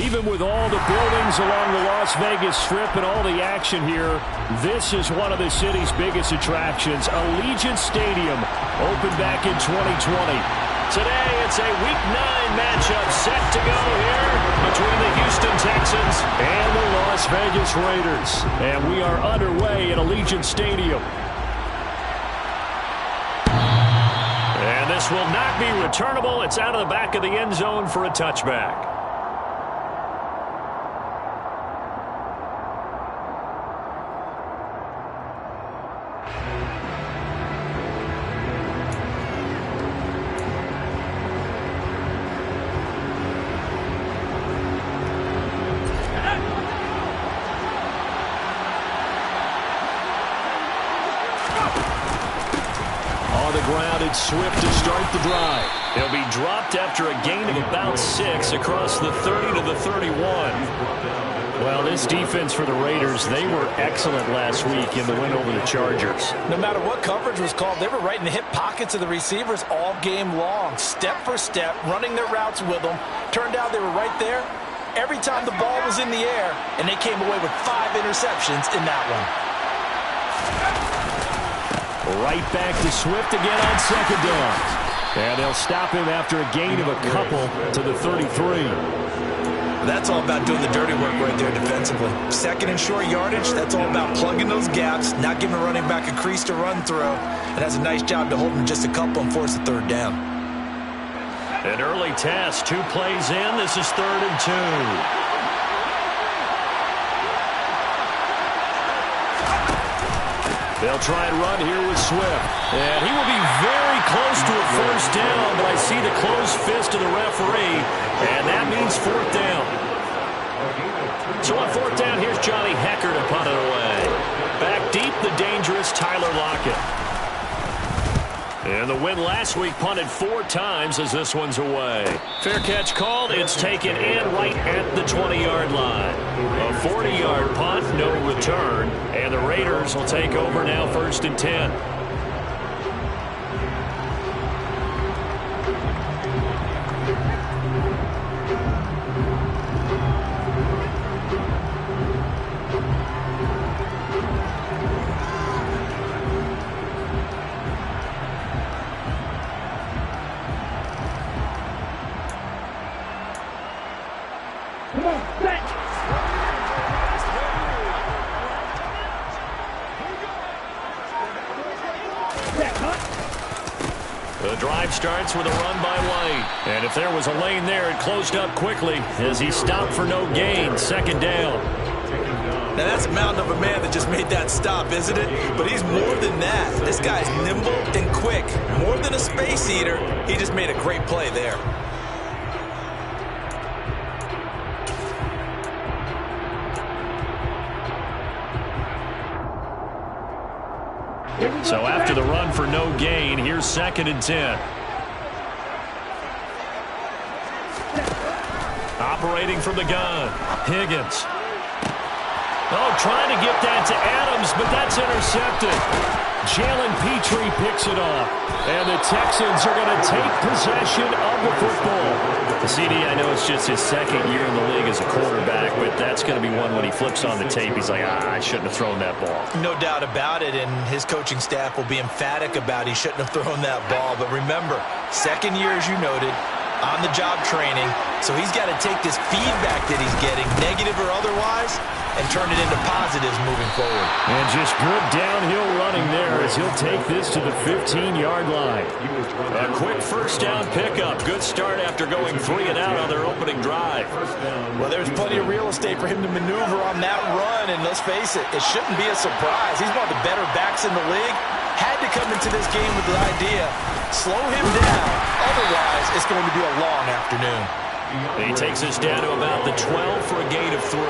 Even with all the buildings along the Las Vegas Strip and all the action here, this is one of the city's biggest attractions. Allegiant Stadium opened back in 2020. Today, it's a Week 9 matchup set to go here between the Houston Texans and the Las Vegas Raiders. And we are underway at Allegiant Stadium. And this will not be returnable. It's out of the back of the end zone for a touchback. Swift to start the drive. He'll be dropped after a gain of about 6 across the 30 to the 31. Well, this defense for the Raiders, they were excellent last week in the win over the Chargers. No matter what coverage was called, they were right in the hip pockets of the receivers all game long, step for step, running their routes with them. Turned out they were right there every time the ball was in the air, and they came away with 5 interceptions in that one. Right back to Swift again on second down. And they'll stop him after a gain of a couple to the 33. That's all about doing the dirty work right there defensively. Second and short yardage, that's all about plugging those gaps, not giving a running back a crease to run through. And that's a nice job to hold him just a couple and force the third down. An early test, 2 plays in. This is 3rd and 2. They'll try and run here with Swift. And he will be very close to a first down, but I see the closed fist of the referee, and that means 4th down. So on 4th down, here's Johnny Hecker to punt it away. Back deep, the dangerous Tyler Lockett. And the win last week punted 4 times as this one's away. Fair catch called. It's taken in right at the 20-yard line. A 40-yard punt, no return. And the Raiders will take over now 1st and 10. The drive starts with a run by White. And if there was a lane there, it closed up quickly as he stopped for no gain. 2nd down. Now that's a mountain of a man that just made that stop, isn't it? But he's more than that. This guy's nimble and quick. More than a space eater. He just made a great play there. So after the run for no gain, here's 2nd and 10. Operating from the gun, Higgins. Oh, trying to get that to Adams, but that's intercepted. Jalen Petrie picks it off. And the Texans are going to take possession of the football. The CD, I know it's just his 2nd year in the league as a quarterback, but that's going to be one when he flips on the tape, he's like, I shouldn't have thrown that ball. No doubt about it, and his coaching staff will be emphatic about he shouldn't have thrown that ball. But remember, 2nd year, as you noted, on-the-job training, so he's got to take this feedback that he's getting, negative or otherwise, and turn it into positives moving forward. And just good downhill running there as he'll take this to the 15-yard line. A quick 1st down pickup. Good start after going 3 and out on their opening drive. Well, there's plenty of real estate for him to maneuver on that run, and let's face it, it shouldn't be a surprise. He's one of the better backs in the league. Had to come into this game with the idea, slow him down, otherwise it's going to be a long afternoon. He takes us down to about the 12 for a gain of 3.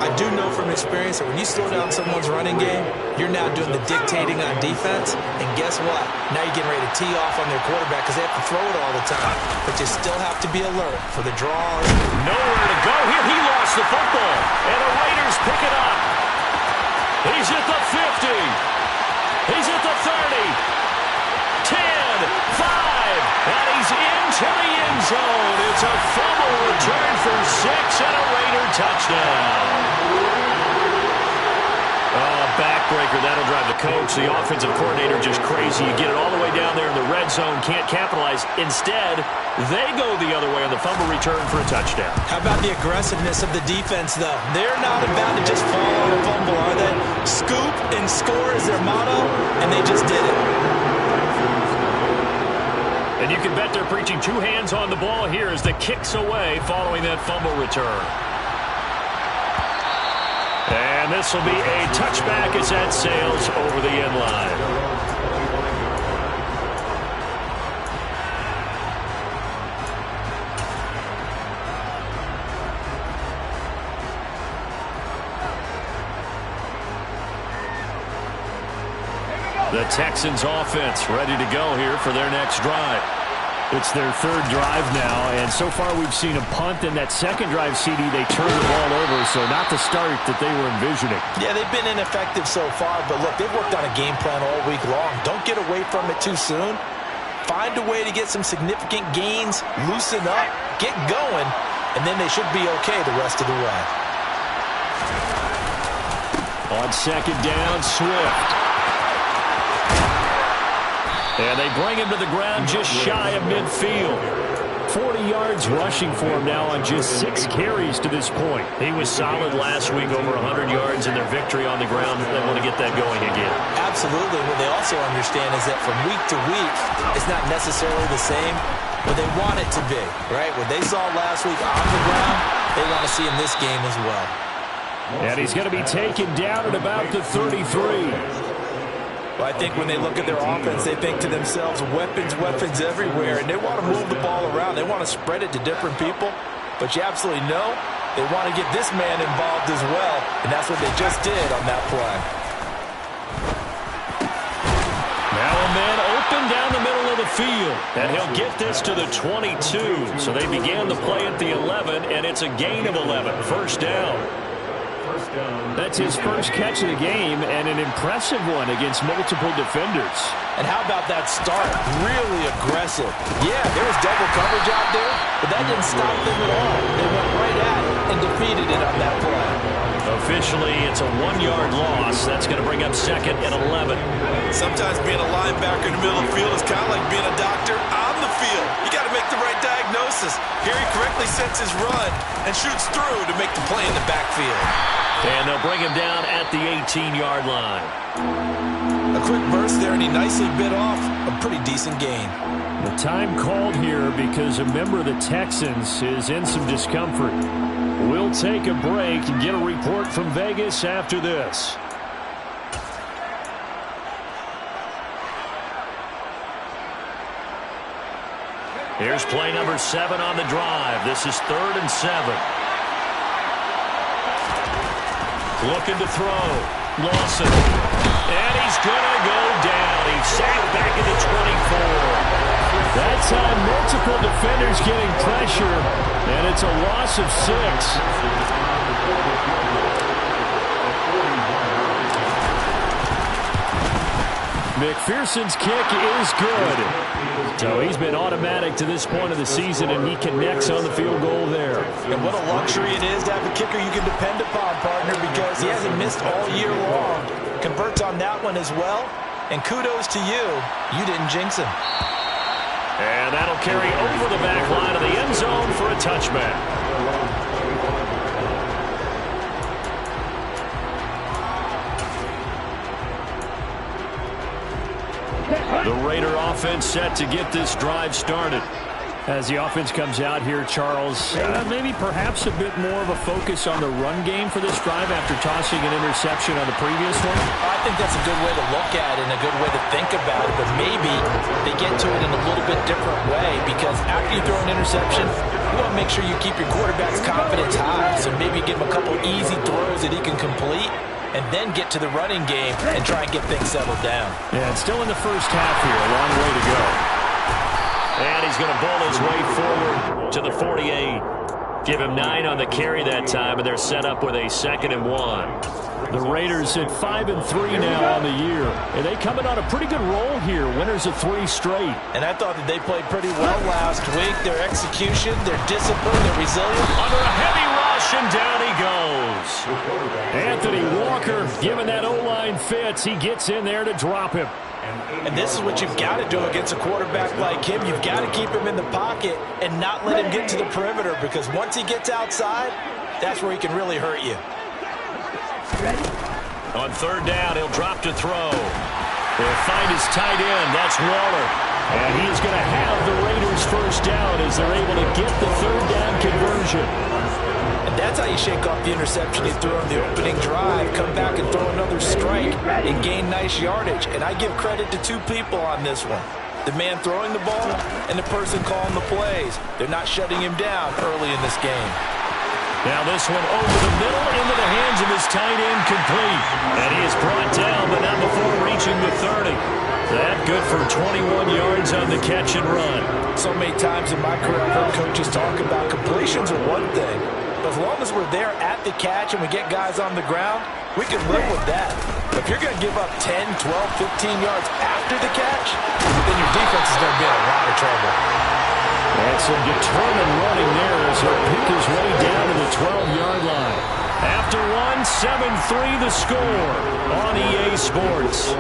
I do know from experience that when you slow down someone's running game, you're now doing the dictating on defense. And guess what? Now you're getting ready to tee off on their quarterback because they have to throw it all the time. But you still have to be alert for the draws. Nowhere to go here. He lost the football. And the Raiders pick it up. He's at the 50. He's at the 30. 10, 5. And he's into the end zone. It's a fumble return for 6 and a Raider touchdown. Backbreaker, that'll drive the coach, the offensive coordinator, just crazy. You get it all the way down there in the red zone, can't capitalize. Instead, they go the other way on the fumble return for a touchdown. How about the aggressiveness of the defense, though? They're not about to just fall on a fumble, are they? Scoop and score is their motto, and they just did it. And you can bet they're preaching two hands on the ball here as the kick's away following that fumble return. And this will be a touchback as that sails over the end line. The Texans offense ready to go here for their next drive. It's their third drive now, and so far we've seen a punt, and that second drive, CD, they turned the ball over, so not the start that they were envisioning. Yeah, they've been ineffective so far, but look, they've worked on a game plan all week long. Don't get away from it too soon. Find a way to get some significant gains, loosen up, get going, and then they should be okay the rest of the way. On second down, Swift. And they bring him to the ground just shy of midfield. 40 yards rushing for him now on just 6 carries to this point. He was solid last week, over 100 yards in their victory on the ground. They want to get that going again. Absolutely. What they also understand is that from week to week, it's not necessarily the same, but they want it to be, right? What they saw last week on the ground, they want to see in this game as well. And he's going to be taken down at about the 33. Well, I think when they look at their offense, they think to themselves, weapons, weapons everywhere, and they want to move the ball around. They want to spread it to different people, but you absolutely know they want to get this man involved as well, and that's what they just did on that play. Now a man open down the middle of the field, and he'll get this to the 22. So they began the play at the 11, and it's a gain of 11, first down. That's his first catch of the game, and an impressive one against multiple defenders. And how about that start? Really aggressive. Yeah, there was double coverage out there, but that didn't stop them at all. They went right at it and defeated it on that play. Officially, it's a 1-yard loss. That's going to bring up second and 11. Sometimes being a linebacker in the middle of the field is kind of like being a doctor on the field. You got to make the right diagnosis. Here he correctly sets his run and shoots through to make the play in the backfield. And they'll bring him down at the 18-yard line. A quick burst there, and he nicely bit off a pretty decent gain. The time called here because a member of the Texans is in some discomfort. We'll take a break and get a report from Vegas after this. Here's play number 7 on the drive. This is 3rd and 7. Looking to throw. Lawson. And he's going to go down. He's sacked back into 24. That time, multiple defenders getting pressure, and it's a loss of 6. McPherson's kick is good. So he's been automatic to this point of the season, and he connects on the field goal there. And what a luxury it is to have a kicker you can depend upon, partner, because he hasn't missed all year long. Converts on that one as well. And kudos to you. You didn't jinx him. And that'll carry over the back line of the end zone for a touchback. The Raider offense set to get this drive started. As the offense comes out here, Charles, maybe perhaps a bit more of a focus on the run game for this drive after tossing an interception on the previous one? I think that's a good way to look at it and a good way to think about it, but maybe they get to it in a little bit different way, because after you throw an interception, you want to make sure you keep your quarterback's confidence high, so maybe give him a couple easy throws that he can complete, and then get to the running game and try and get things settled down. Yeah, it's still in the first half here, a long way to go. And he's going to bowl his way forward to the 48. Give him 9 on the carry that time, and they're set up with a 2nd and 1. The Raiders at 5-3 now on the year. And they coming on a pretty good roll here. Winners of 3 straight. And I thought that they played pretty well last week. Their execution, their discipline, their resilience. Under a heavy rush, and down he goes. Anthony Walker, given that O-line fits, he gets in there to drop him. And this is what you've got to do against a quarterback like him. You've got to keep him in the pocket and not let him get to the perimeter, because once he gets outside, that's where he can really hurt you. On third down, he'll drop to throw. He'll find his tight end. That's Waller. And he's going to have the Raiders first down as they're able to get the third down conversion. And that's how you shake off the interception he threw on the opening drive. Come back and throw another strike and gain nice yardage. And I give credit to 2 people on this one. The man throwing the ball and the person calling the plays. They're not shutting him down early in this game. Now this one over the middle into the hands of his tight end, complete. And he is brought down, but not before reaching the 30. That good for 21 yards on the catch and run. So many times in my career I've heard coaches talk about completions are one thing. But as long as we're there at the catch and we get guys on the ground, we can live with that. If you're going to give up 10, 12, 15 yards after the catch, then your defense is going to be in a lot of trouble. And some determined running there as he'll pick his way down to the 12-yard line. After one, 7-3 the score on EA Sports.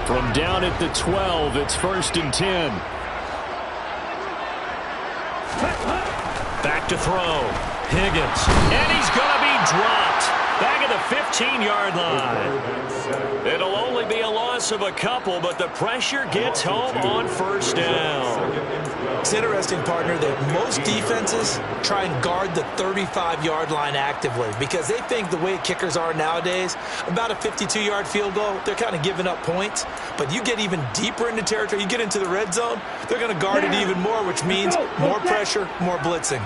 From down at the 12, it's 1st and 10. Back to throw. Higgins. And he's going to be dropped. Back at the 15-yard line. It'll only be a loss of a couple, but the pressure gets home on first down. It's interesting, partner, that most defenses try and guard the 35-yard line actively because they think the way kickers are nowadays, about a 52-yard field goal, they're kind of giving up points. But you get even deeper into territory, you get into the red zone, they're going to guard it even more, which means more pressure, more blitzing.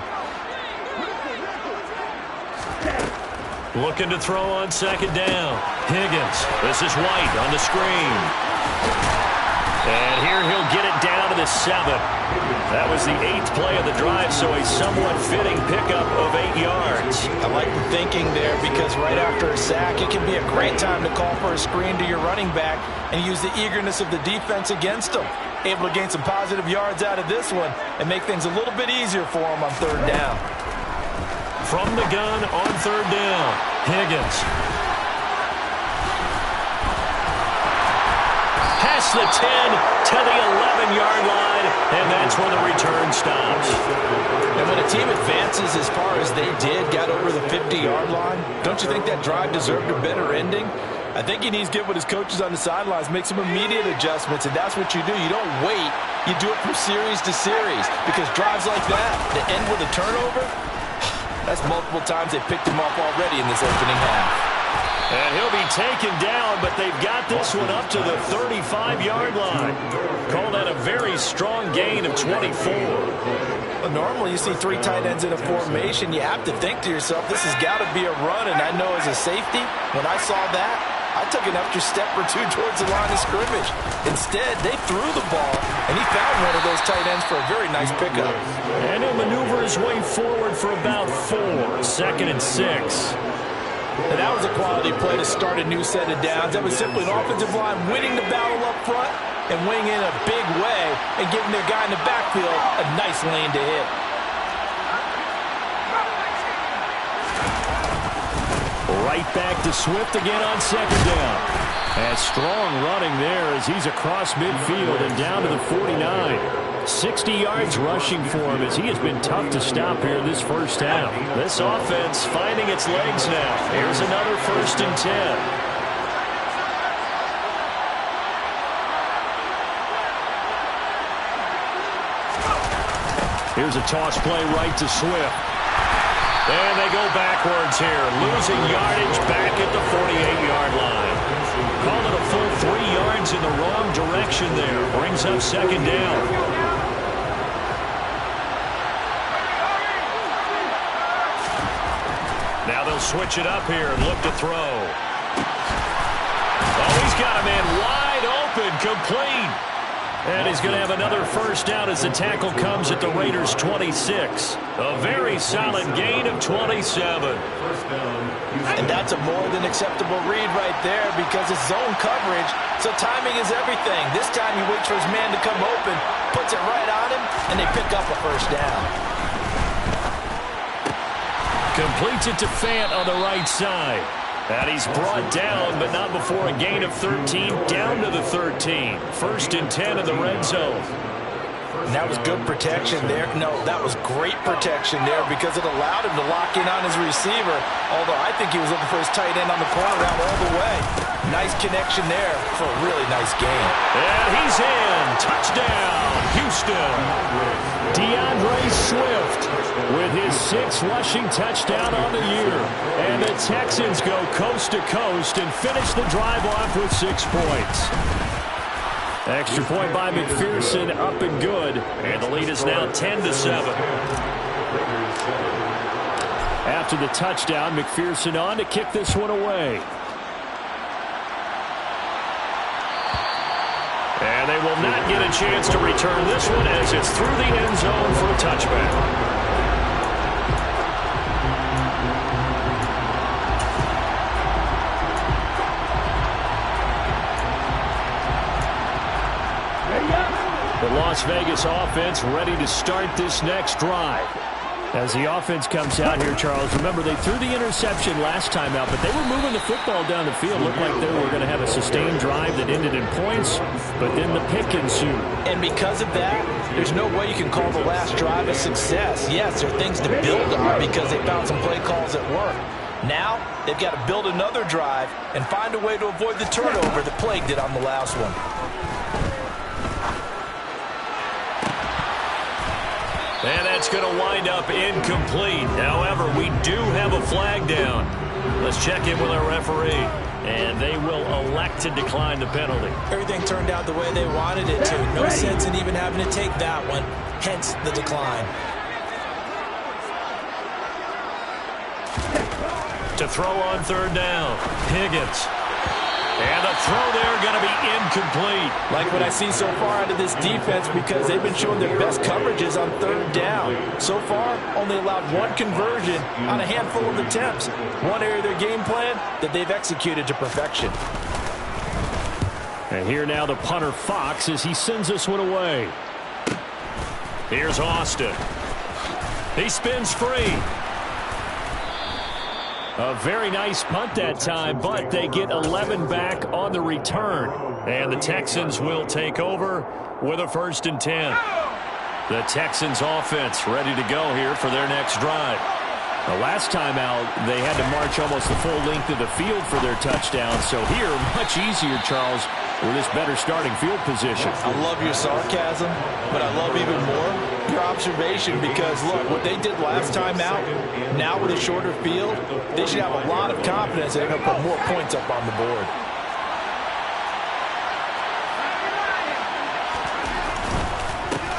Looking to throw on 2nd down. Higgins. This is White on the screen. And here he'll get it down to the 7. That was the 8th play of the drive, so a somewhat fitting pickup of 8 yards. I like the thinking there because right after a sack, it can be a great time to call for a screen to your running back and use the eagerness of the defense against him. Able to gain some positive yards out of this one and make things a little bit easier for him on 3rd down. From the gun on 3rd down, Higgins. Past the 10 to the 11-yard line, and that's where the return stops. And when a team advances as far as they did, got over the 50-yard line, don't you think that drive deserved a better ending? I think he needs to get with his coaches on the sidelines, make some immediate adjustments, and that's what you do. You don't wait. You do it from series to series because drives like that, that end with a turnover, that's multiple times they picked him off already in this opening half. And he'll be taken down, but they've got this one up to the 35-yard line. Call that a very strong gain of 24. Well, normally you see 3 tight ends in a formation. You have to think to yourself, this has got to be a run. And I know as a safety, when I saw that, I took an extra step or 2 towards the line of scrimmage. Instead, they threw the ball, and he found one of those tight ends for a very nice pickup. And he'll maneuver his way forward for about 4, 2nd and 6. And that was a quality play to start a new set of downs. That was simply an offensive line winning the battle up front and winning in a big way and giving their guy in the backfield a nice lane to hit. Right back to Swift again on 2nd down. And strong running there as he's across midfield and down to the 49. 60 yards rushing for him as he has been tough to stop here this first half. This offense finding its legs now. Here's another 1st and 10. Here's a toss play right to Swift. And they go backwards here, losing yardage back at the 48-yard line. Call it a full 3 yards in the wrong direction there. Brings up 2nd down. Now they'll switch it up here and look to throw. got a man wide open, complete. And he's going to have another first down as the tackle comes at the Raiders' 26. A very solid gain of 27. And that's a more than acceptable read right there because it's zone coverage, so timing is everything. This time he waits for his man to come open, puts it right on him, and they pick up a first down. Completes it to Fant on the right side. And he's brought down, but not before a gain of 13, down to the 13. First and 10 in the red zone. And that was good protection there. No, that was great protection there because it allowed him to lock in on his receiver, although I think he was looking for his tight end on the corner route all the way. Nice connection there for a really nice game. And he's in. Touchdown, Houston. DeAndre Swift with his 6th rushing touchdown on the year. And the Texans go coast to coast and finish the drive off with 6 points. Extra point by McPherson, up and good. And the lead is now 10-7. After the touchdown, McPherson on to kick this one away. And they will not get a chance to return this one as it's through the end zone for a touchback. The Las Vegas offense ready to start this next drive. As the offense comes out here, Charles, remember they threw the interception last time out, but they were moving the football down the field. Looked like they were going to have a sustained drive that ended in points, but then the pick ensued. And because of that, there's no way you can call the last drive a success. Yes, there are things to build on because they found some play calls that work. Now, they've got to build another drive and find a way to avoid the turnover that plagued it on the last one. And that's going to wind up incomplete. However, we do have a flag down. Let's check in with our referee. And they will elect to decline the penalty. Everything turned out the way they wanted it to. No sense in even having to take that one. Hence the decline. To throw on third down, Higgins. And the throw there going to be incomplete. Like what I see so far out of this defense because they've been showing their best coverages on third down. So far, only allowed 1 conversion on a handful of attempts. One area of their game plan that they've executed to perfection. And here now the punter Fox as he sends this one away. Here's Austin. He spins free. A very nice punt that time, but they get 11 back on the return. And the Texans will take over with a 1st and 10. The Texans offense ready to go here for their next drive. The last time out, they had to march almost the full length of the field for their touchdown. So here, much easier, Charles, with this better starting field position. I love your sarcasm, but I love even more your observation because, look, what they did last time out, now with a shorter field, they should have a lot of confidence that they're going to put more points up on the board.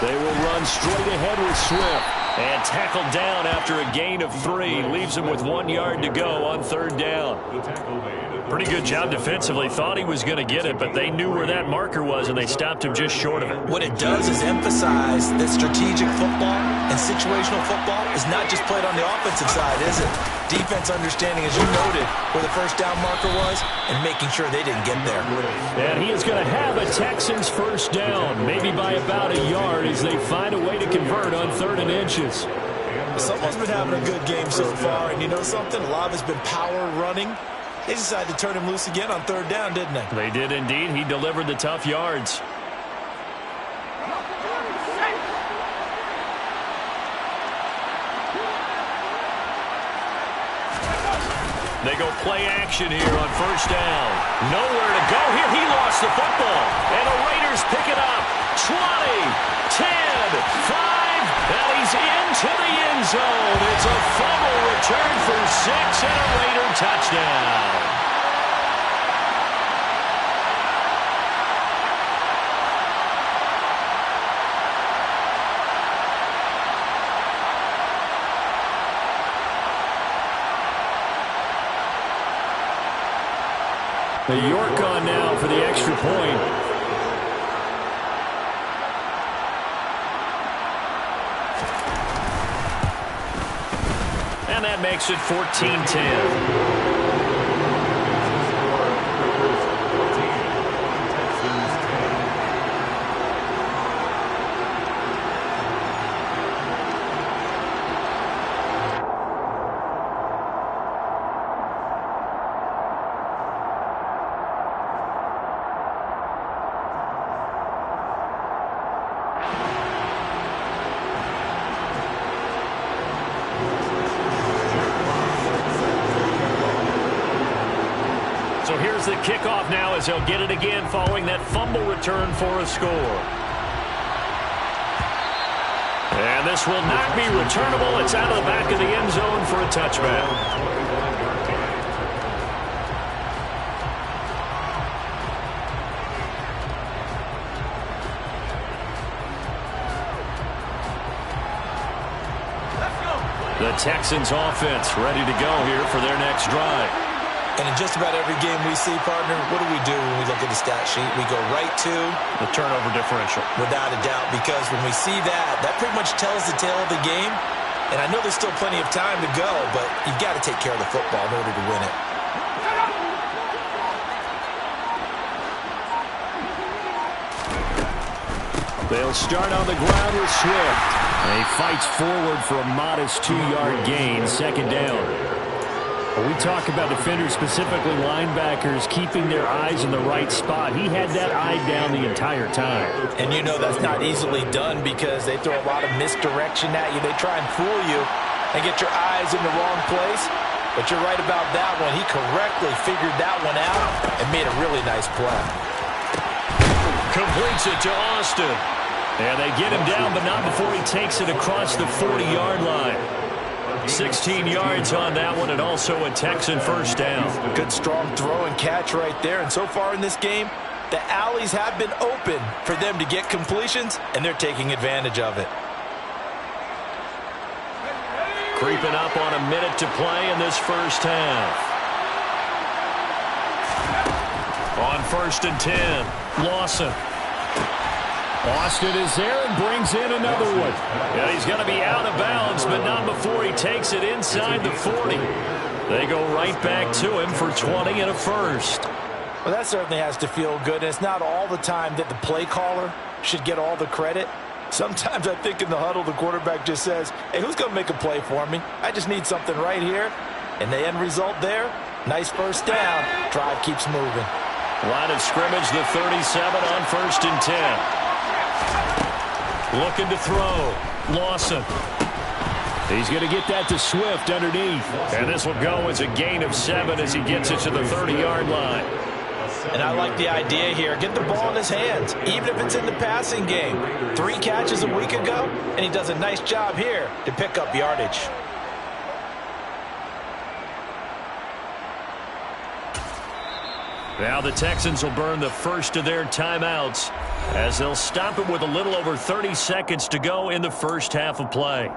They will run straight ahead with Swift. And tackled down after a gain of 3. Leaves him with 1 yard to go on third down. Pretty good job defensively. Thought he was going to get it, but they knew where that marker was, and they stopped him just short of it. What it does is emphasize that strategic football and situational football is not just played on the offensive side, is it? Defense understanding, as you noted, where the first down marker was and making sure they didn't get there. And he is going to have a Texans first down, maybe by about a yard as they find a way to convert on 3rd and inches. Someone's been having a good game so far, and you know something? A lot of it's been power running. They decided to turn him loose again on 3rd down, didn't they? They did indeed. He delivered the tough yards. They go play action here on first down. Nowhere to go here. He lost the football. And the Raiders pick it up. 20, 10, 5, and he's into the end zone. It's a fumble return for 6 and a Raider touchdown. The York on now for the extra point. And that makes it 14-10. So here's the kickoff now as he'll get it again following that fumble return for a score. And this will not be returnable. It's out of the back of the end zone for a touchback. The Texans offense ready to go here for their next drive. And in just about every game we see, partner, what do we do when we look at the stat sheet? We go right to the turnover differential. Without a doubt, because when we see that, that pretty much tells the tale of the game. And I know there's still plenty of time to go, but you've got to take care of the football in order to win it. They'll start on the ground with Swift. And he fights forward for a modest 2-yard gain, second down. We talk about defenders, specifically linebackers, keeping their eyes in the right spot. He had that eye down the entire time. And you know that's not easily done because they throw a lot of misdirection at you. They try and fool you and get your eyes in the wrong place. But you're right about that one. He correctly figured that one out and made a really nice play. Completes it to Austin. And they get him down, but not before he takes it across the 40-yard line. 16 yards on that one, and also a Texan first down. Good strong throw and catch right there. And so far in this game, the alleys have been open for them to get completions, and they're taking advantage of it. Creeping up on a minute to play in this first half. On 1st and 10, Lawson. Austin is there and brings in another one. Yeah, he's going to be out of bounds, but not before he takes it inside the 40. They go right back to him for 20 and a first. Well, that certainly has to feel good. And it's not all the time that the play caller should get all the credit. Sometimes I think in the huddle, the quarterback just says, hey, who's going to make a play for me? I just need something right here. And the end result there, nice first down. Drive keeps moving. Line of scrimmage, the 37 on 1st and 10. Looking to throw. Lawson. He's going to get that to Swift underneath. And this will go as a gain of 7 as he gets it to the 30-yard line. And I like the idea here. Get the ball in his hands, even if it's in the passing game. 3 catches a week ago, and he does a nice job here to pick up yardage. Now the Texans will burn the first of their timeouts as they'll stop it with a little over 30 seconds to go in the first half of play.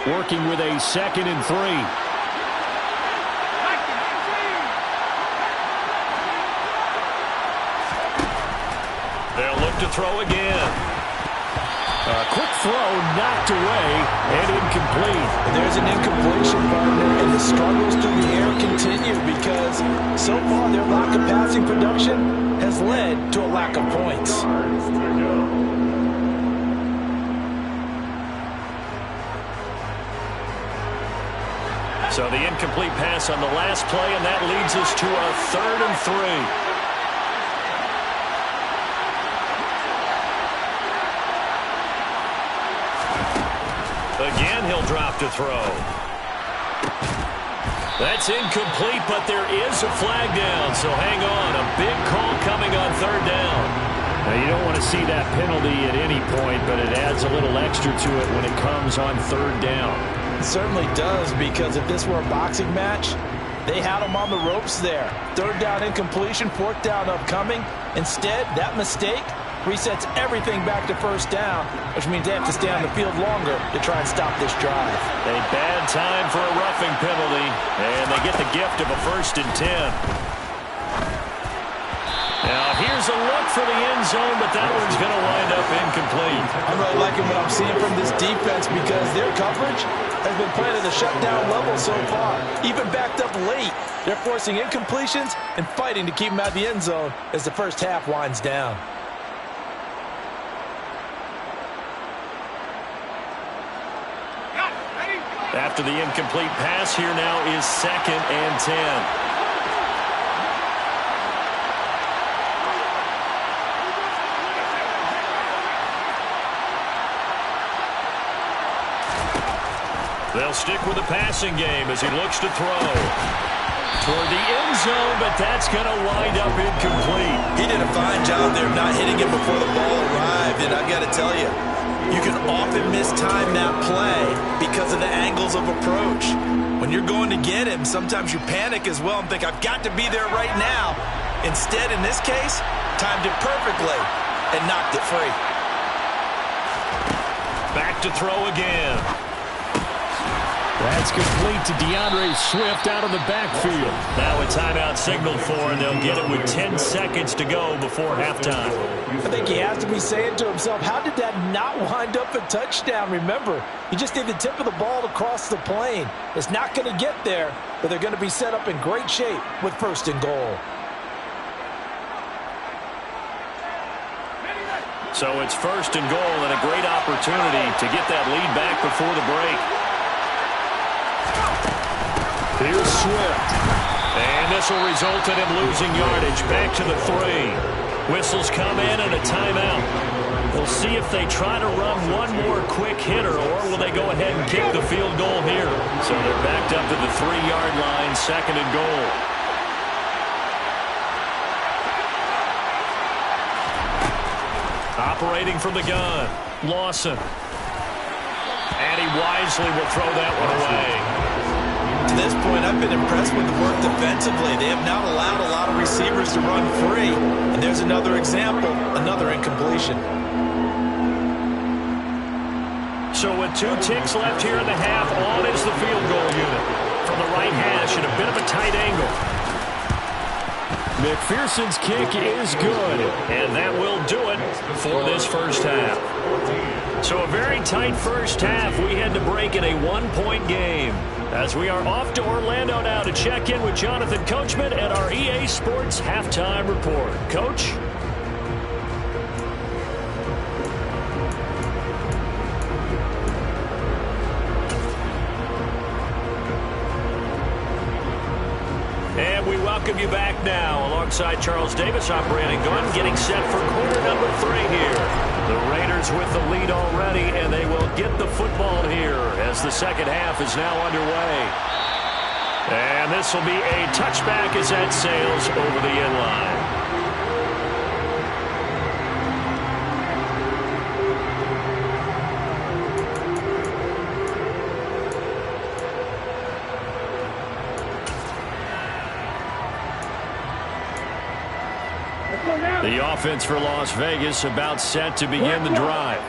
Working with a 2nd and 3. They'll look to throw again. A quick throw knocked away and incomplete. There's an incompletion, partner, and the struggles through the air continue because so far their lack of passing production has led to a lack of points. So the incomplete pass on the last play, and that leads us to a 3rd and 3. Again, he'll drop to throw. That's incomplete, but there is a flag down, so hang on. A big call coming on 3rd down. Now, you don't want to see that penalty at any point, but it adds a little extra to it when it comes on 3rd down. Certainly does, because if this were a boxing match, they had him on the ropes there. Third down incompletion, fourth down upcoming. Instead, that mistake resets everything back to first down, which means they have to stay on the field longer to try and stop this drive. A bad time for a roughing penalty, and they get the gift of a 1st and 10. Now, here's a look for the end zone, but that one's going to wind up incomplete. I'm really liking what I'm seeing from this defense because their coverage has been playing at a shutdown level so far. Even backed up late, they're forcing incompletions and fighting to keep them out of the end zone as the first half winds down. After the incomplete pass, here now is 2nd and 10. They'll stick with the passing game as he looks to throw. Toward the end zone, but that's going to wind up incomplete. He did a fine job there of not hitting it before the ball arrived, and I've got to tell you, you can often mistime that play because of the angles of approach. When you're going to get him, sometimes you panic as well and think, I've got to be there right now. Instead, in this case, timed it perfectly and knocked it free. Back to throw again. That's complete to DeAndre Swift out of the backfield. Now a timeout signaled for, and they'll get it with 10 seconds to go before halftime. I think he has to be saying to himself, how did that not wind up a touchdown? Remember, he just did the tip of the ball to cross the plane. It's not going to get there, but they're going to be set up in great shape with 1st and goal. So it's 1st and goal and a great opportunity to get that lead back before the break. Here's Swift. And this will result in him losing yardage. Back to the 3. Whistles come in and a timeout. We'll see if they try to run one more quick hitter, or will they go ahead and kick the field goal here. So they're backed up to the 3-yard line, 2nd and goal. Operating from the gun, Lawson. And he wisely will throw that one away. To this point, I've been impressed with the work defensively. They have not allowed a lot of receivers to run free. And there's another example, another incompletion. So with 2 ticks left here in the half, on is the field goal unit. From the right hash at a bit of a tight angle. McPherson's kick is good, and that will do it for this first half. So a very tight first half. We had to break in a 1-point game. As we are off to Orlando now to check in with Jonathan Coachman at our EA Sports Halftime Report. Coach? And we welcome you back now. Alongside Charles Davis, I'm Brandon Gunn, getting set for quarter number 3 here. The Raiders with the lead already, and they will get the football here as the second half is now underway. And this will be a touchback as that sails over the end line. The offense for Las Vegas about set to begin the drive.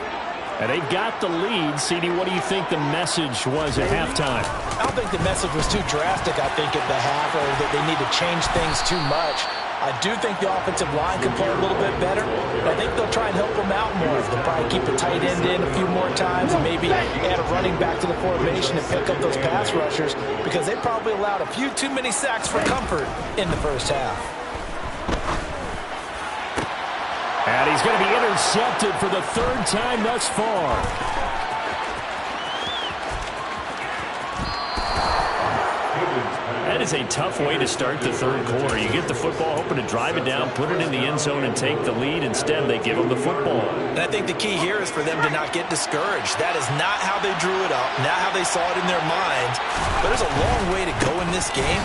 And they've got the lead. CD, what do you think the message was at halftime? I don't think the message was too drastic, I think, at the half, or that they need to change things too much. I do think the offensive line can play a little bit better, but I think they'll try and help them out more. They'll probably keep a tight end in a few more times and maybe add a running back to the formation and pick up those pass rushers, because they probably allowed a few too many sacks for comfort in the first half. And he's going to be intercepted for the 3rd time thus far. That is a tough way to start the 3rd quarter. You get the football, hoping to drive it down, put it in the end zone, and take the lead. Instead, they give them the football. And I think the key here is for them to not get discouraged. That is not how they drew it up, not how they saw it in their minds. But there's a long way to go in this game.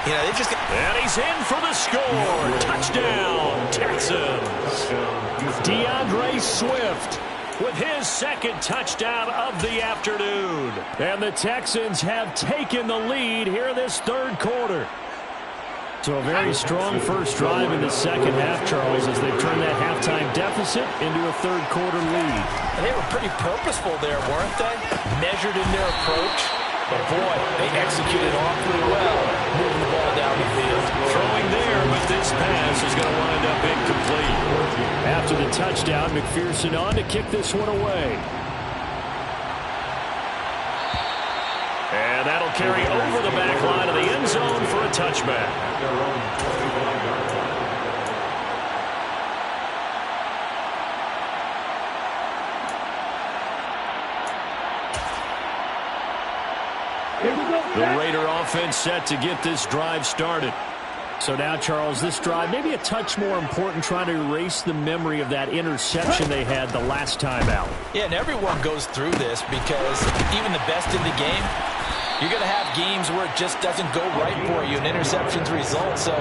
You know, they just get... And he's in for the score. Touchdown, Texans. DeAndre Swift with his second touchdown of the afternoon. And the Texans have taken the lead here in this third quarter. So a very strong first drive in the second half, Charles, as they've turned that halftime deficit into a third quarter lead. And they were pretty purposeful there, weren't they? Measured in their approach. But boy, they executed awfully well, moving the ball down the field. Throwing there, but this pass is going to wind up incomplete. After the touchdown, McPherson on to kick this one away. And that'll carry over the back line of the end zone for a touchback. The Raider offense set to get this drive started. So now, Charles, this drive maybe a touch more important, trying to erase the memory of that interception they had the last time out. Yeah, and everyone goes through this because even the best in the game, you're going to have games where it just doesn't go right for you and interceptions result. So,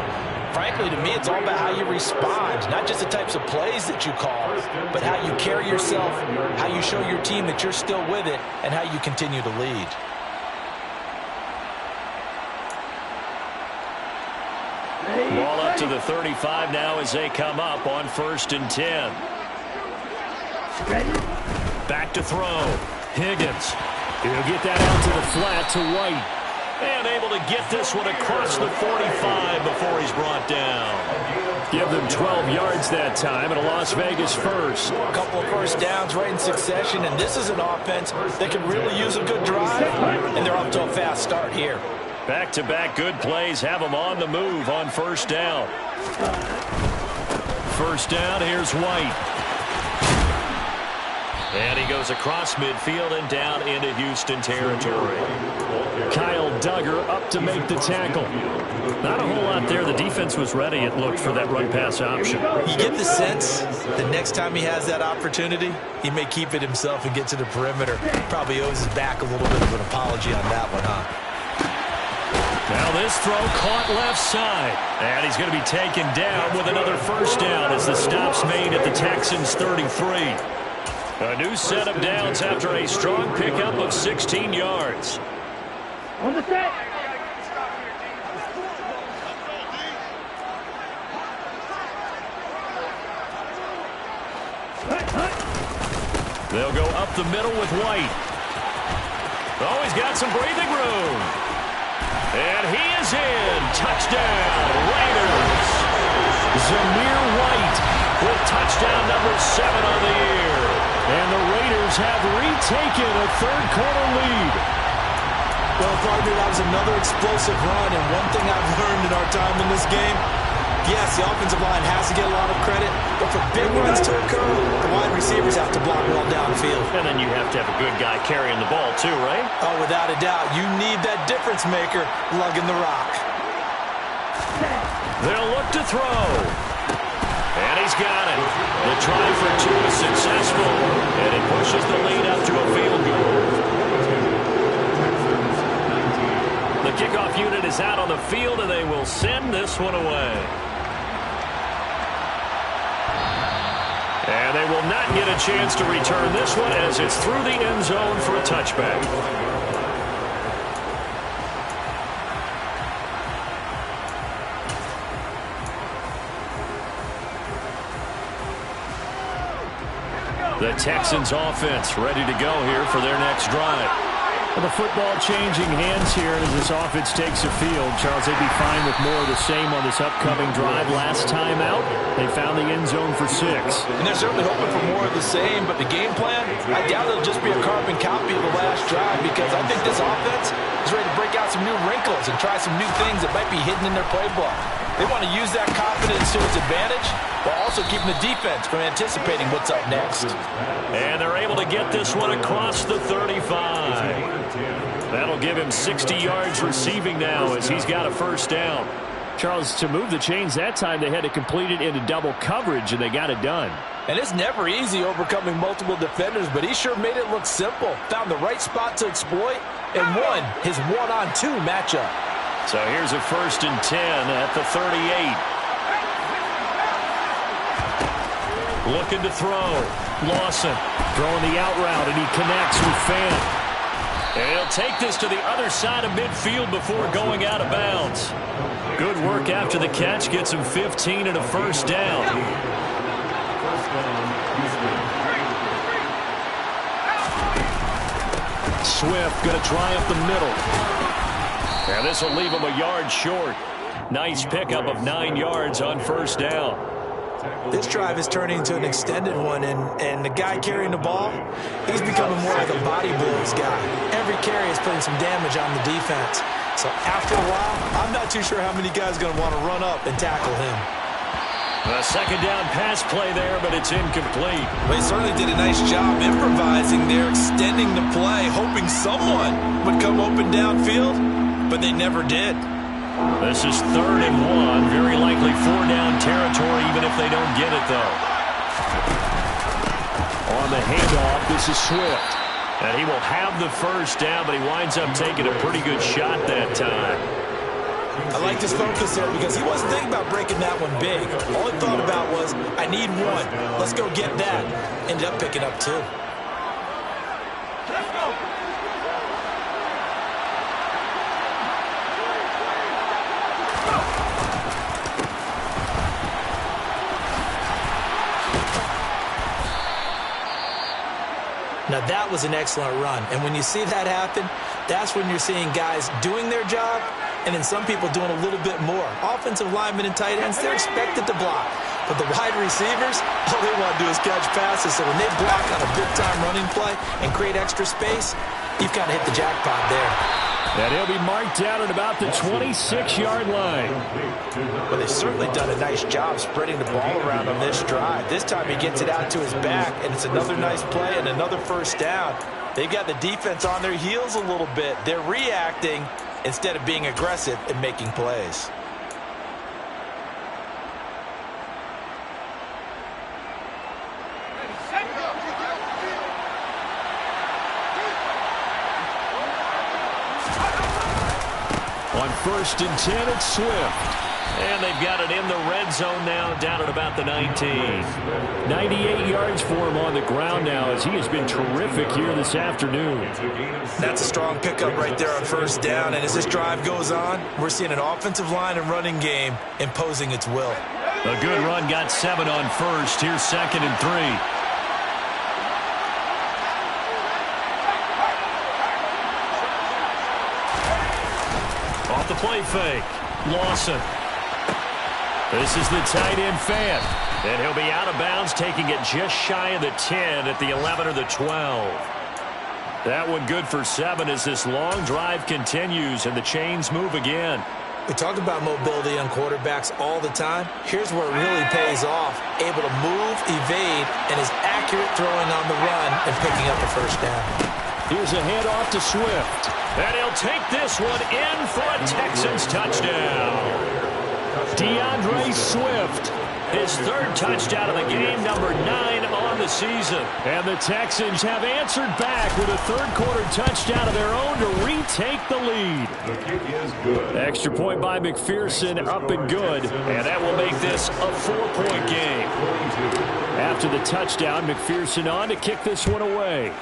frankly, to me, it's all about how you respond, not just the types of plays that you call, but how you carry yourself, how you show your team that you're still with it, and how you continue to lead. Ball up to the 35 now as they come up on 1st and 10. Back to throw. Higgins. He'll get that out to the flat to White. And able to get this one across the 45 before he's brought down. Give them 12 yards that time and a Las Vegas first. A couple of first downs right in succession, and this is an offense that can really use a good drive, and they're off to a fast start here. Back-to-back good plays have them on the move on 1st down. 1st down, here's White. And he goes across midfield and down into Houston territory. Kyle Duggar up to make the tackle. Not a whole lot there. The defense was ready, it looked, for that run-pass option. You get the sense that next time he has that opportunity, he may keep it himself and get to the perimeter. Probably owes his back a little bit of an apology on that one, huh? Now this throw caught left side. And he's going to be taken down with another first down as the stop's made at the Texans' 33. A new set of downs after a strong pickup of 16 yards. On the set. They'll go up the middle with White. Oh, he's got some breathing room. And he is in. Touchdown, Raiders. Zamir White with touchdown number 7 on the year. And the Raiders have retaken a third-quarter lead. Well, partner, that was another explosive run, and one thing I've learned in our time in this game, yes, the offensive line has to get a lot of credit, but for big runs to occur, the wide receivers have to block well downfield. And then you have to have a good guy carrying the ball too, right? Oh, without a doubt. You need that difference maker lugging the rock. They'll look to throw. And he's got it. The try for 2 is successful, and it pushes the lead up to a field goal. The kickoff unit is out on the field, and they will send this one away. And they will not get a chance to return this one as it's through the end zone for a touchback. The Texans offense ready to go here for their next drive. The football changing hands here as this offense takes the field. Charles, they'd be fine with more of the same on this upcoming drive. Last time out, they found the end zone for 6. And they're certainly hoping for more of the same, but the game plan, I doubt it'll just be a carbon copy of the last drive, because I think this offense is ready to break out some new wrinkles and try some new things that might be hidden in their playbook. They want to use that confidence to its advantage while also keeping the defense from anticipating what's up next. And they're able to get this one across the 35. That'll give him 60 yards receiving now as he's got a first down. Charles, to move the chains that time, they had to complete it into double coverage, and they got it done. And it's never easy overcoming multiple defenders, but he sure made it look simple. Found the right spot to exploit and won his 1-on-2 matchup. So here's a 1st and 10 at the 38. Looking to throw. Lawson throwing the out route, and he connects with Fant. And he'll take this to the other side of midfield before going out of bounds. Good work after the catch. Gets him 15 and a first down. Swift going to try up the middle. And this will leave him a yard short. Nice pickup of 9 yards on first down. This drive is turning into an extended one, and the guy carrying the ball, he's becoming more like a body builds guy. Every carry is putting some damage on the defense. So after a while, I'm not too sure how many guys are going to want to run up and tackle him. A second down pass play there, but it's incomplete. Well, he certainly did a nice job improvising there, extending the play, hoping someone would come open downfield, but they never did. This is 3rd and 1. Very likely 4-down territory, even if they don't get it, though. On the handoff, this is Swift. And he will have the first down, but he winds up taking a pretty good shot that time. I liked his focus there because he wasn't thinking about breaking that one big. All he thought about was, I need one. Let's go get that. Ended up picking up 2. Now, that was an excellent run. And when you see that happen, that's when you're seeing guys doing their job and then some people doing a little bit more. Offensive linemen and tight ends, they're expected to block. But the wide receivers, all they want to do is catch passes. So when they block on a big-time running play and create extra space, you've kind of hit the jackpot there. And he'll be marked down at about the 26-yard line. Well, they've certainly done a nice job spreading the ball around on this drive. This time he gets it out to his back, and it's another nice play and another first down. They've got the defense on their heels a little bit. They're reacting instead of being aggressive and making plays. On 1st and 10, it's Swift. And they've got it in the red zone now, down at about the 19. 98 yards for him on the ground now, as he has been terrific here this afternoon. That's a strong pickup right there on first down. And as this drive goes on, we're seeing an offensive line and running game imposing its will. A good run, got 7 on first. Here's 2nd and 3. Off the play fake. Lawson. This is the tight end Fant. And he'll be out of bounds, taking it just shy of the 10 at the 11 or the 12. That one good for 7 as this long drive continues and the chains move again. We talk about mobility on quarterbacks all the time. Here's where it really pays off. Able to move, evade, and is accurate throwing on the run and picking up the first down. Here's a handoff to Swift. And he'll take this one in for a Texans touchdown. DeAndre Swift, his 3rd touchdown of the game, number 9 on the season. And the Texans have answered back with a 3rd-quarter touchdown of their own to retake the lead. The kick is good. Extra point by McPherson, up and good. And that will make this a 4-point game. After the touchdown, McPherson on to kick this one away.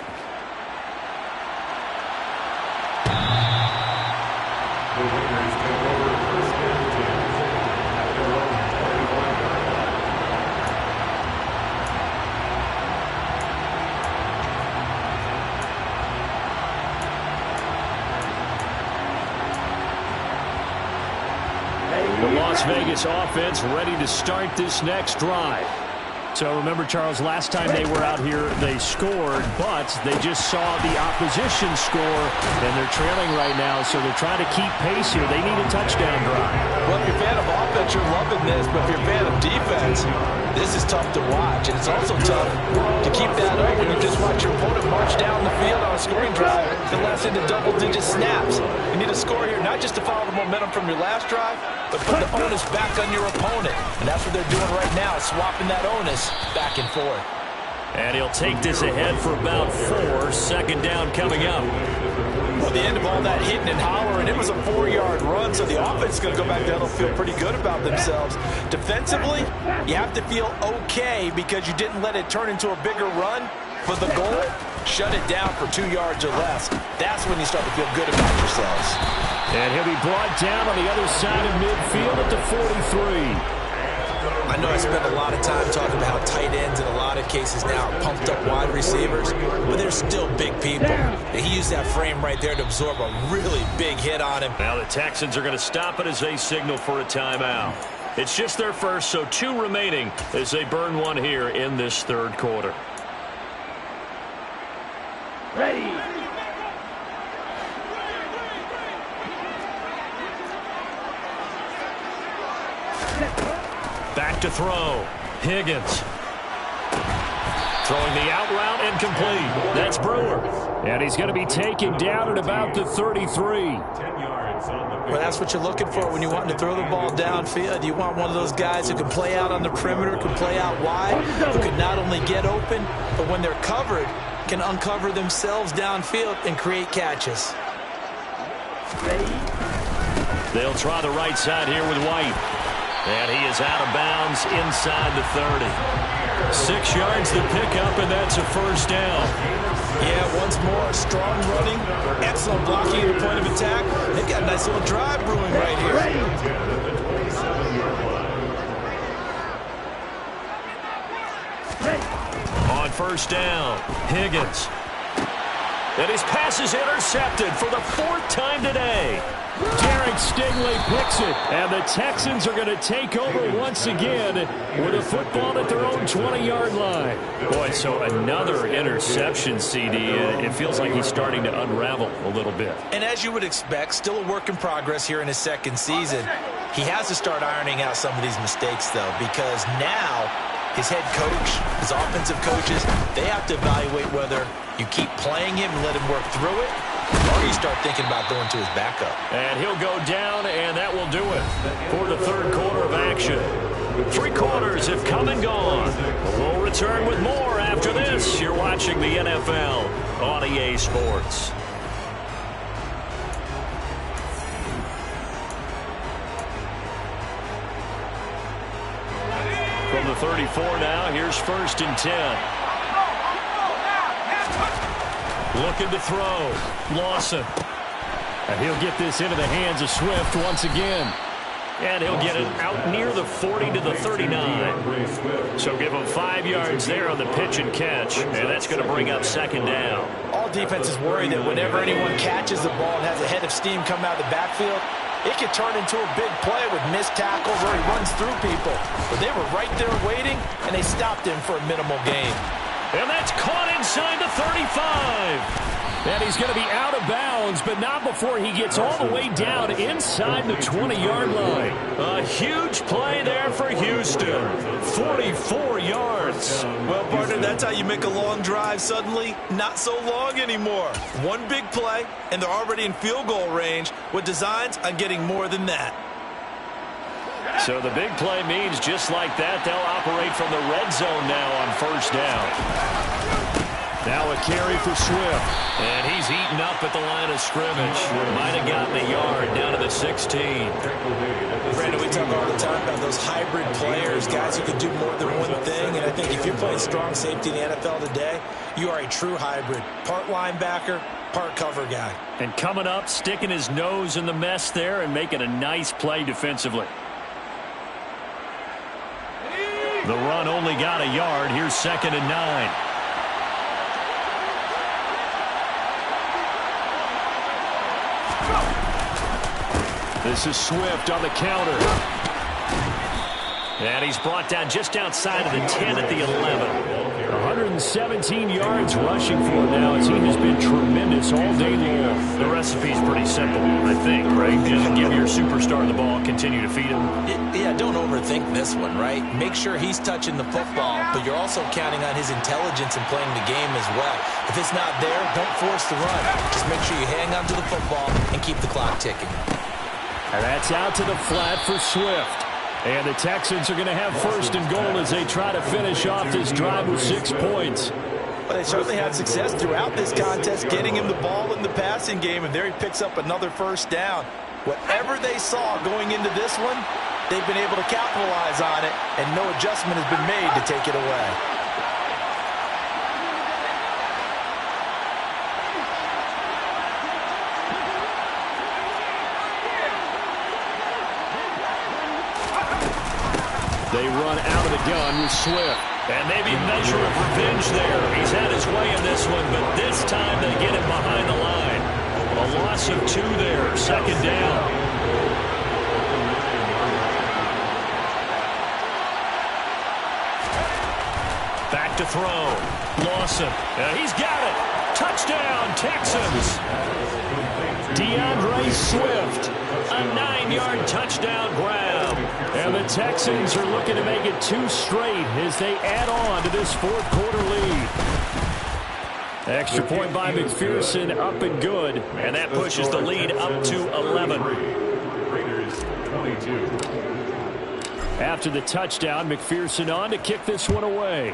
The winners take over 1st and 10 at their own 21-yard line. The Las Vegas offense ready to start this next drive. So remember, Charles, last time they were out here, they scored, but they just saw the opposition score, and they're trailing right now, so they're trying to keep pace here. They need a touchdown drive. Well, if you're a fan of offense, you're loving this, but if you're a fan of defense, this is tough to watch, and it's also tough to keep that up when you just watch your opponent march down the field on a scoring drive that lasts into double-digit snaps. You need a score here, not just to follow the momentum from your last drive, but put the onus back on your opponent, and that's what they're doing right now, swapping that onus back and forth. And he'll take this ahead for about 4. 2nd down coming up. Well, the end of all that hitting and hollering, it was a 4-yard run, so the offense is going to go back down and feel pretty good about themselves. Defensively, you have to feel okay because you didn't let it turn into a bigger run. For the goal, shut it down for 2 yards or less. That's when you start to feel good about yourselves. And he'll be brought down on the other side of midfield at the 43. I know I spent a lot of time talking about how tight ends in a lot of cases now are pumped up wide receivers, but they're still big people. He used that frame right there to absorb a really big hit on him. Now the Texans are going to stop it as they signal for a timeout. It's just their first, so 2 remaining as they burn one here in this third quarter. Ready. Back to throw. Higgins. Throwing the out route and complete. That's Brewer. And he's going to be taken down at about the 33. 10 yards on the Well, that's what you're looking for when you want to throw the ball downfield. You want one of those guys who can play out on the perimeter, can play out wide, who can not only get open, but when they're covered, can uncover themselves downfield and create catches. They'll try the right side here with White. And he is out of bounds inside the 30. 6 yards to pick up, and that's a first down. Yeah, once more, strong running, excellent blocking at the point of attack. They've got a nice little drive brewing right here. On first down, Higgins. And his pass is intercepted for the 4th time today. Derek Stingley picks it, and the Texans are going to take over once again with a football at their own 20-yard line. Boy, so another interception, CD. It feels like he's starting to unravel a little bit. And as you would expect, still a work in progress here in his second season. He has to start ironing out some of these mistakes, though, because now his head coach, his offensive coaches, they have to evaluate whether you keep playing him and let him work through it, or you start thinking about going to his backup. And he'll go down, and that will do it for the third quarter of action. 3 quarters have come and gone. We'll return with more after this. You're watching the NFL on EA Sports. From the 34 now, here's 1st and 10. Looking to throw. Lawson. And he'll get this into the hands of Swift once again. And he'll get it out near the 40 to the 39. So give him 5 yards there on the pitch and catch. And that's going to bring up 2nd down. All defenses worry that whenever anyone catches the ball and has a head of steam come out of the backfield, it could turn into a big play with missed tackles where he runs through people. But they were right there waiting, and they stopped him for a minimal gain. And that's caught inside the 35. And he's going to be out of bounds, but not before he gets all the way down inside the 20-yard line. A huge play there for Houston. 44 yards. Well, partner, that's how you make a long drive suddenly not so long anymore. One big play, and they're already in field goal range with designs on getting more than that. So the big play means just like that, they'll operate from the red zone now on 1st down. Now a carry for Swift. And he's eaten up at the line of scrimmage. Might have gotten a yard down to the 16. Brandon, we talk all the time about those hybrid players, guys who can do more than one thing. And I think if you're playing strong safety in the NFL today, you are a true hybrid. Part linebacker, part cover guy. And coming up, sticking his nose in the mess there and making a nice play defensively. The run only got a yard. Here's 2nd and 9. This is Swift on the counter. And he's brought down just outside of the 10 at the 11. 117 yards rushing for him now. His team has been tremendous all day long. The recipe's pretty simple, I think, right? Just give your superstar the ball, continue to feed him. Yeah, don't overthink this one, right? Make sure he's touching the football, but you're also counting on his intelligence in playing the game as well. If it's not there, don't force the run. Just make sure you hang on to the football and keep the clock ticking. And that's out to the flat for Swift. And the Texans are going to have 1st and goal as they try to finish off this drive with 6 points. Well, they certainly had success throughout this contest, getting him the ball in the passing game, and there he picks up another first down. Whatever they saw going into this one, they've been able to capitalize on it, and no adjustment has been made to take it away. They run out of the gun with Swift. And maybe a measure of revenge there. He's had his way in this one, but this time they get him behind the line. A loss of 2 there, second down. Back to throw. Lawson. He's got it. Touchdown, Texans. DeAndre Swift. A 9-yard touchdown grab. And the Texans are looking to make it 2 straight as they add on to this fourth quarter lead. Extra point by McPherson, up and good. And that pushes the lead up to 11. Raiders 22. After the touchdown, McPherson on to kick this one away.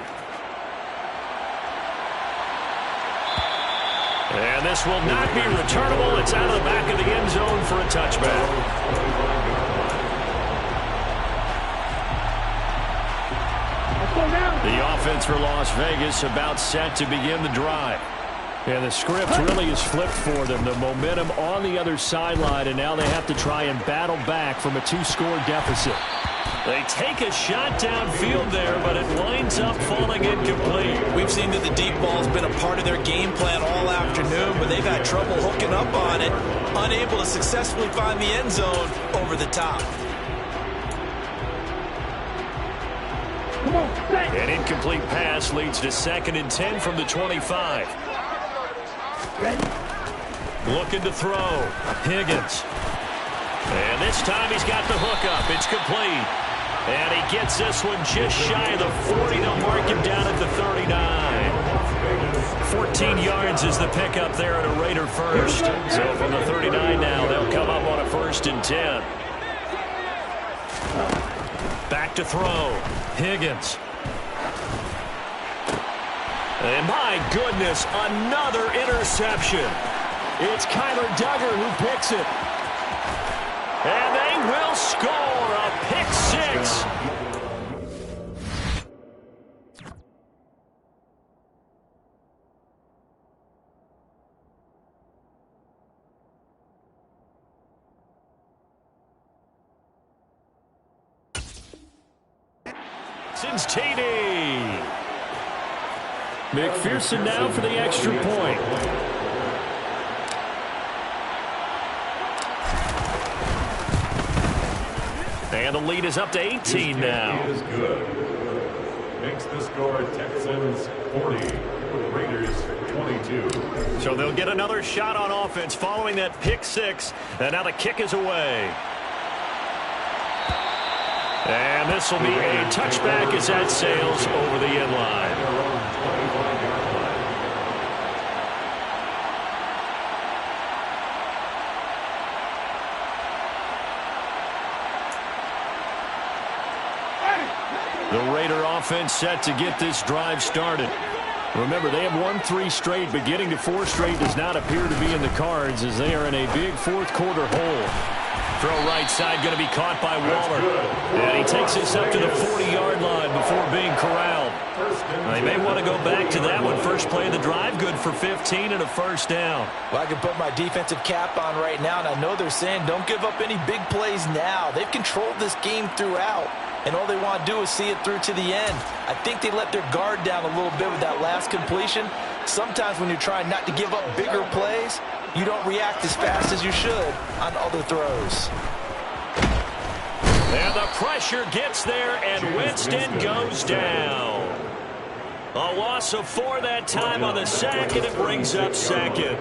And this will not be returnable. It's out of the back of the end zone for a touchback. The offense for Las Vegas about set to begin the drive. And the script really is flipped for them. The momentum on the other sideline, and now they have to try and battle back from a 2-score deficit. They take a shot downfield there, but it winds up falling incomplete. We've seen that the deep ball's been a part of their game plan all afternoon, but they've had trouble hooking up on it, unable to successfully find the end zone over the top. An incomplete pass leads to 2nd and 10 from the 25. Looking to throw. Higgins. And this time he's got the hookup. It's complete. And he gets this one just shy of the 40. They'll mark him down at the 39. 14 yards is the pickup there at a Raider first. So from the 39 now, they'll come up on a 1st and 10. Back to throw. Higgins. And my goodness, another interception. It's Kyler Duggar who picks it. And they will score a pick 6. Since TD. McPherson now for the extra point. And the lead is up to 18 now. Is good. Makes the score Texans 40, Raiders 22. So they'll get another shot on offense following that pick 6. And now the kick is away. And this will be a touchback as that sails over the end line. The Raider offense set to get this drive started. Remember, they have won 3 straight, but getting to 4 straight does not appear to be in the cards as they are in a big fourth quarter hole. Throw right side going to be caught by Waller. And he takes this up to the 40-yard line before being corralled. They may want to go back to that one. First play of the drive, good for 15 and a first down. Well, I can put my defensive cap on right now, and I know they're saying don't give up any big plays now. They've controlled this game throughout, and all they want to do is see it through to the end. I think they let their guard down a little bit with that last completion. Sometimes when you're trying not to give up bigger plays, you don't react as fast as you should on other throws. And the pressure gets there, and Winston goes down. A loss of 4 that time on the sack, and it brings up 2nd.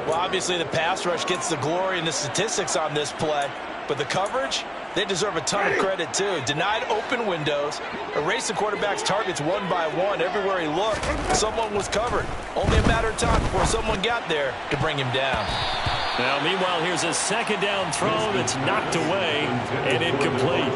Well, obviously the pass rush gets the glory and the statistics on this play, but the coverage, they deserve a ton of credit too. Denied open windows, erased the quarterback's targets one by one. Everywhere he looked, someone was covered. Only a matter of time before someone got there to bring him down. Now, meanwhile, here's a 2nd down throw that's knocked away and incomplete.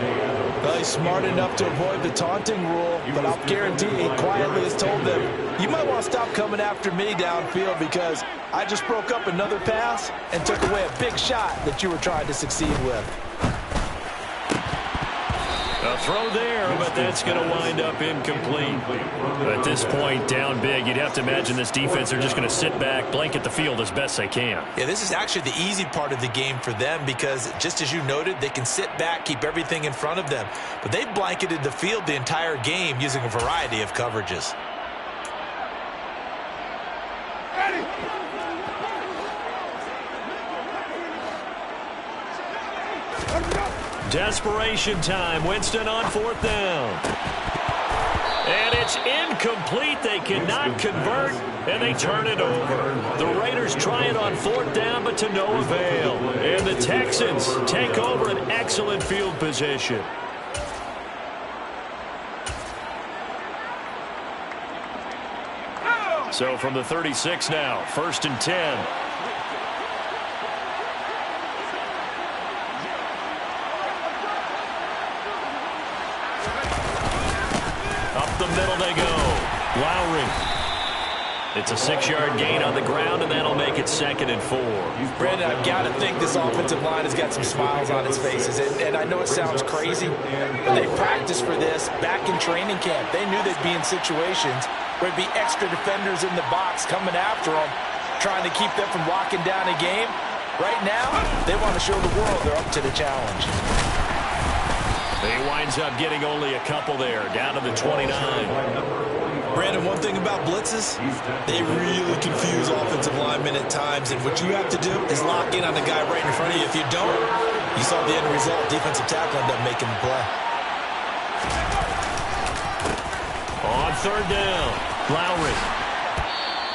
Well, Probably smart enough to avoid the taunting rule, but I'll guarantee he quietly has told them, you might want to stop coming after me downfield because I just broke up another pass and took away a big shot that you were trying to succeed with. A throw there, but that's going to wind up incomplete. At this point, down big, you'd have to imagine this defense are just going to sit back, blanket the field as best they can. Yeah, this is actually the easy part of the game for them because, just as you noted, they can sit back, keep everything in front of them. But they've blanketed the field the entire game using a variety of coverages. Desperation time. Winston on 4th down. And it's incomplete. They cannot convert, and they turn it over. The Raiders try it on 4th down, but to no avail. And the Texans take over an excellent field position. So from the 36 now, 1st and 10. The middle they go. Lowry. It's a 6-yard gain on the ground, and that'll make it 2nd and 4. Brandon, I've got to think this offensive line has got some smiles on its faces. And I know it sounds crazy, but they practiced for this back in training camp. They knew they'd be in situations where there'd be extra defenders in the box coming after them, trying to keep them from locking down a game. Right now, they want to show the world they're up to the challenge. He winds up getting only a couple there, down to the 29. Brandon, one thing about blitzes, they really confuse offensive linemen at times, and what you have to do is lock in on the guy right in front of you. If you don't, you saw the end result. Defensive tackle ended up making the play. On 3rd down, Lowry.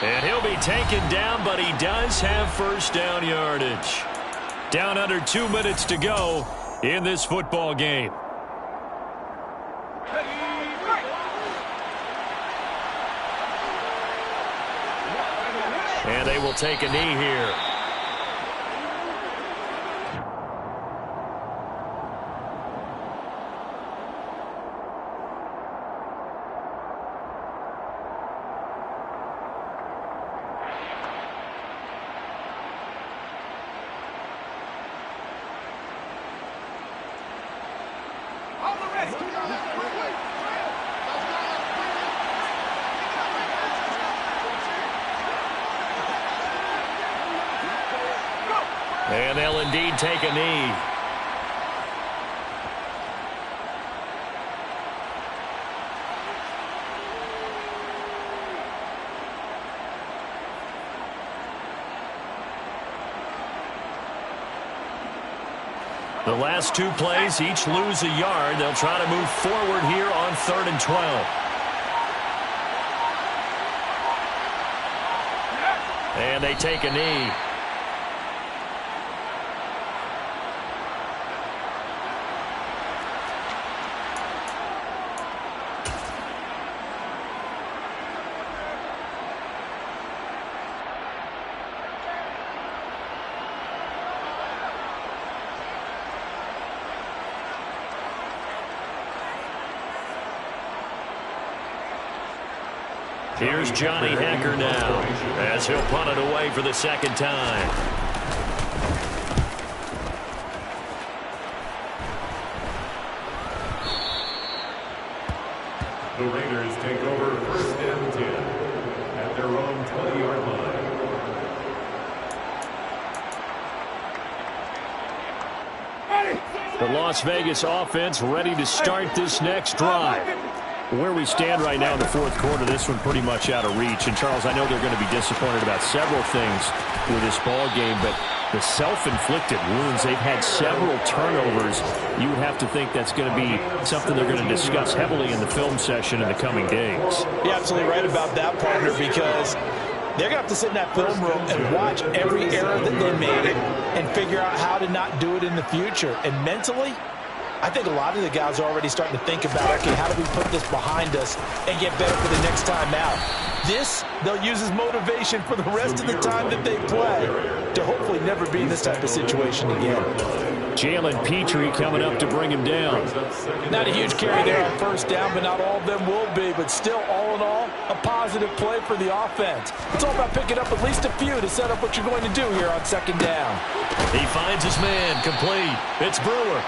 And he'll be taken down, but he does have 1st down yardage. Down under 2 minutes to go in this football game. And they will take a knee here. And they'll indeed take a knee. The last 2 plays, each lose a yard. They'll try to move forward here on 3rd and 12. And they take a knee. Here's Johnny Hecker now, as he'll punt it away for the 2nd time. The Raiders take over 1st and 10 at their own 20-yard line. The Las Vegas offense ready to start this next drive. Where we stand right now in the 4th quarter, this one pretty much out of reach. And, Charles, I know they're going to be disappointed about several things with this ball game, but the self-inflicted wounds, they've had several turnovers. You would have to think that's going to be something they're going to discuss heavily in the film session in the coming days. You're absolutely right about that, partner, because they're going to have to sit in that film room and watch every error that they made and figure out how to not do it in the future. And mentally, I think a lot of the guys are already starting to think about, okay, how do we put this behind us and get better for the next time out? This, they'll use as motivation for the rest of the time that they play to hopefully never be in this type of situation again. Jalen Petrie coming up to bring him down. Not a huge carry there on first down, but not all of them will be. But still, all in all, a positive play for the offense. It's all about picking up at least a few to set up what you're going to do here on second down. He finds his man, complete. It's Brewer.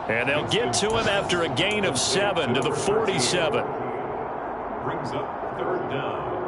And they'll get to him after a gain of 7 to the 47. Brings up third down.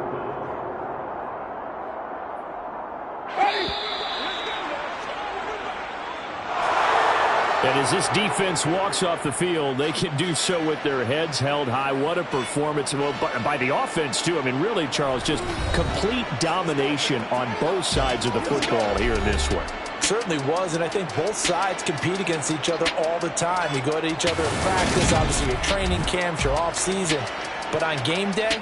And as this defense walks off the field, they can do so with their heads held high. What a performance. Well, by the offense, too. I mean, really, Charles, just complete domination on both sides of the football here in this one. Certainly was, and I think both sides compete against each other all the time. You go at each other in practice, obviously your training camps, your off-season. But on game day,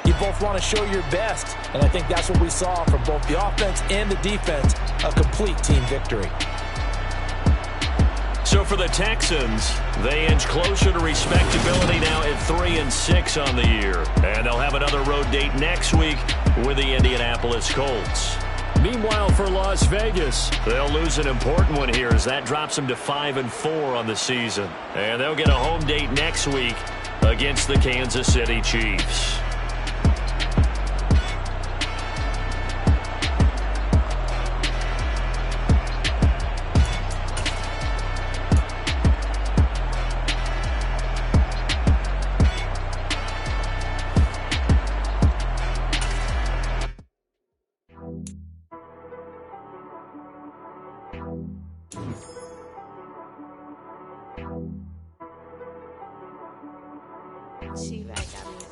you both want to show your best. And I think that's what we saw from both the offense and the defense, a complete team victory. So for the Texans, they inch closer to respectability now at 3-6 on the year. And they'll have another road date next week with the Indianapolis Colts. Meanwhile, for Las Vegas, they'll lose an important one here as that drops them to 5-4 on the season. And they'll get a home date next week against the Kansas City Chiefs. She back got me